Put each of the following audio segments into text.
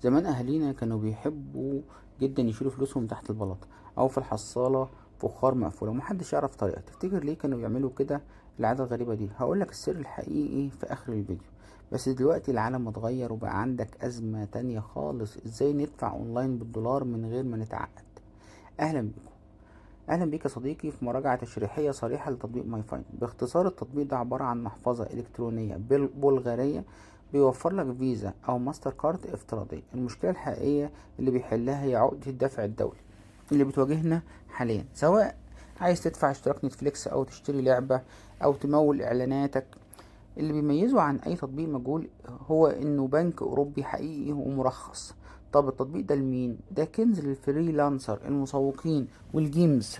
زمان أهالينا كانوا بيحبوا جدا يشيلوا فلوسهم تحت البلاطة أو في الحصالة فخار مقفولة ومحدش يعرف طريقة. تفتكر ليه كانوا بيعملوا كده؟ العادة الغريبة دي هقولك السر الحقيقي في آخر الفيديو. بس دلوقتي العالم اتغير وبقى عندك أزمة تانية خالص، ازاي ندفع أونلاين بالدولار من غير ما نتعقد. أهلا بيكم. اهلا بيك يا صديقي في مراجعة تشريحية صريحة لتطبيق ماي فاين. باختصار التطبيق ده عبارة عن محفظة الكترونية بلغارية بيوفر لك فيزا او ماستر كارد افتراضية. المشكلة الحقيقية اللي بيحلها هي عقدة الدفع الدولي اللي بتواجهنا حاليا، سواء عايز تدفع اشتراك نتفليكس او تشتري لعبة او تمول اعلاناتك. اللي بيميزه عن اي تطبيق مجهول هو انه بنك اوروبي حقيقي ومرخص. طب التطبيق ده لمين؟ ده كنز للفريلانسر، المسوقين والجيمز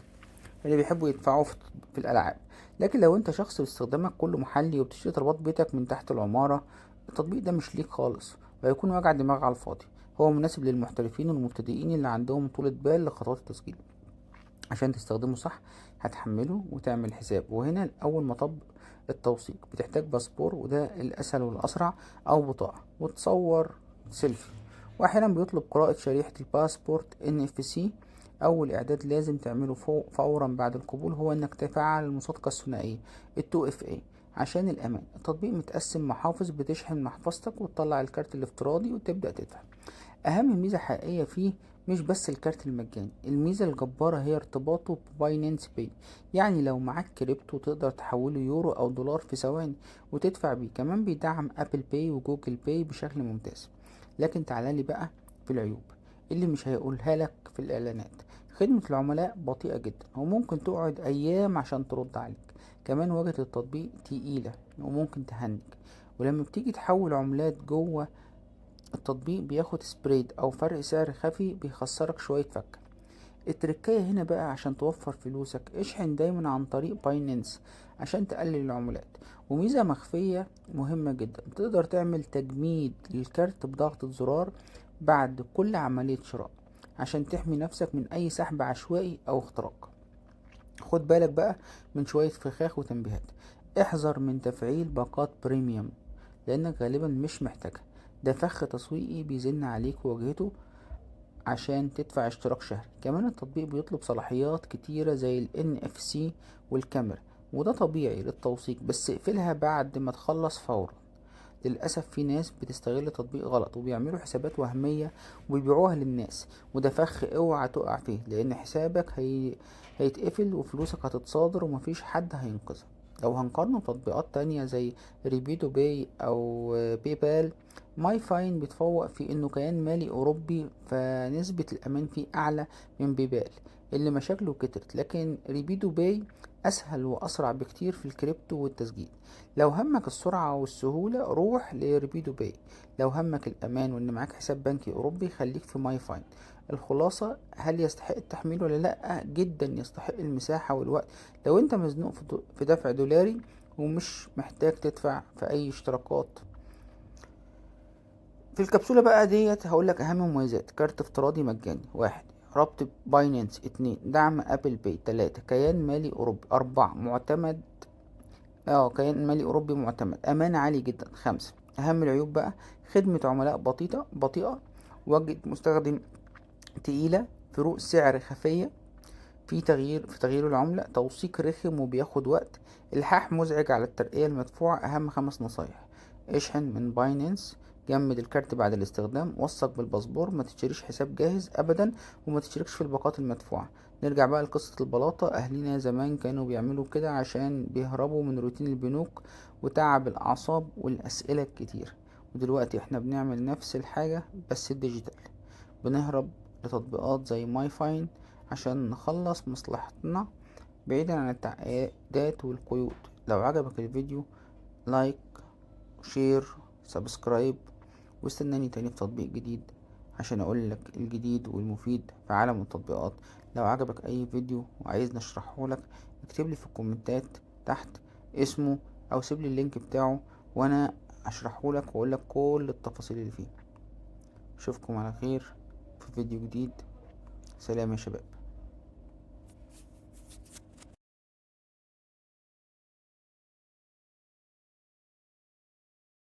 اللي بيحبوا يدفعوا في الالعاب. لكن لو انت شخص باستخدامك كله محلي وبتشتري طلبات بيتك من تحت العمارة، التطبيق ده مش ليك خالص وهيكون وجع دماغ على الفاضي. هو مناسب للمحترفين والمبتدئين اللي عندهم طولة بال لخطوات التسجيل. عشان تستخدمه صح هتحمله وتعمل حساب، وهنا اول مطب التوثيق. بتحتاج باسبور وده الاسهل والاسرع، او بطاقة وتصور سيلفي، واحيانا بيطلب قراءة شريحة الباسبورت NFC. اول اعداد لازم تعمله فورا بعد القبول هو انك تفعل المصادقة الثنائية ال 2FA عشان الامان. التطبيق متقسم محافظ، بتشحن محفظتك وتطلع الكارت الافتراضي وتبدأ تدفع. اهم ميزة حقيقية فيه مش بس الكارت المجاني، الميزة الجبارة هي ارتباطه بباينانس باي. يعني لو معاك كريبتو تقدر تحوله يورو او دولار في ثواني وتدفع بيه. كمان بيدعم ابل باي وجوجل باي بشكل ممتاز. لكن تعالى بقى في العيوب اللي مش هيقولها لك في الاعلانات. خدمة العملاء بطيئة جدا وممكن تقعد ايام عشان ترد عليك. كمان واجهة التطبيق تقيلة وممكن تهنج، ولما بتيجي تحول عملات جوه التطبيق بياخد سبريد او فرق سعر خفي بيخسرك شوية فكة. التركية هنا بقى عشان توفر فلوسك اشحن دايما عن طريق باينانس عشان تقلل العمولات. وميزة مخفية مهمة جدا، تقدر تعمل تجميد للكارت بضغطة زرار بعد كل عملية شراء عشان تحمي نفسك من اي سحب عشوائي او اختراق. خد بالك بقى من شوية فخاخ وتنبيهات. احذر من تفعيل باقات بريميوم لانك غالبا مش محتاجها. ده فخ تسويقي بيزن عليك وواجهته عشان تدفع اشتراك شهري. كمان التطبيق بيطلب صلاحيات كتيرة زي ال NFC والكاميرا، وده طبيعي للتوثيق، بس اقفلها بعد ما تخلص فورا. للأسف في ناس بتستغل التطبيق غلط وبيعملوا حسابات وهمية وبيبيعوها للناس، وده فخ اوعى تقع فيه لأن حسابك هيتقفل وفلوسك هتتصادر ومفيش حد هينقذها. لو هنقارنه بتطبيقات تانية زي ريبيدو باي أو باي بال، ماي فاين بيتفوق في إنه كيان مالي أوروبي فنسبة الأمان فيه أعلى من باي بال اللي مشاكله كترت. لكن ريبيدو باي أسهل وأسرع بكتير في الكريبتو والتسجيل. لو همك السرعة والسهولة روح لريبيدو باي، لو همك الأمان وإن معاك حساب بنكي أوروبي خليك في ماي فاين. الخلاصة، هل يستحق التحميل ولا لأ؟ جدا يستحق المساحة والوقت. لو انت مزنوق في دفع دولاري ومش محتاج تدفع في أي اشتراكات. في الكبسولة بقى ديت هقولك أهم مميزات: كارت افتراضي مجاني 1، ربط باينانس 2، دعم أبل باي 3، كيان مالي أوروبي 4، معتمد كيان مالي أوروبي معتمد، أمان عالي جدا 5. أهم العيوب بقى: خدمة عملاء بطيئة، واجهة مستخدم تقيلة، فروق سعر خفية في تغيير العملة، توثيق رخم وبياخد وقت، إلحاح مزعج على الترقية المدفوعة. أهم 5 نصايح: اشحن من باينانس، جمد الكارت بعد الاستخدام، وثق بالباسبور، ما تشتريش حساب جاهز أبدا، وما تشتركش في الباقات المدفوعة. نرجع بقى لقصة البلاطة. أهلنا زمان كانوا بيعملوا كده عشان بيهربوا من روتين البنوك وتعب الأعصاب والأسئلة الكتير. ودلوقتي احنا بنعمل نفس الحاجة بس الديجيتال، بنهرب لتطبيقات زي ماي فاين عشان نخلص مصلحتنا بعيدا عن التعقيدات والقيود. لو عجبك الفيديو لايك، شير، سبسكرايب، واستناني تاني في تطبيق جديد عشان اقولك الجديد والمفيد في عالم التطبيقات. لو عجبك اي فيديو وعايز نشرحهولك اكتبلي في الكومنتات تحت اسمه او سيبلي اللينك بتاعه وانا اشرحهولك واقولك كل التفاصيل اللي فيه. اشوفكم على خير في فيديو جديد. سلام يا شباب.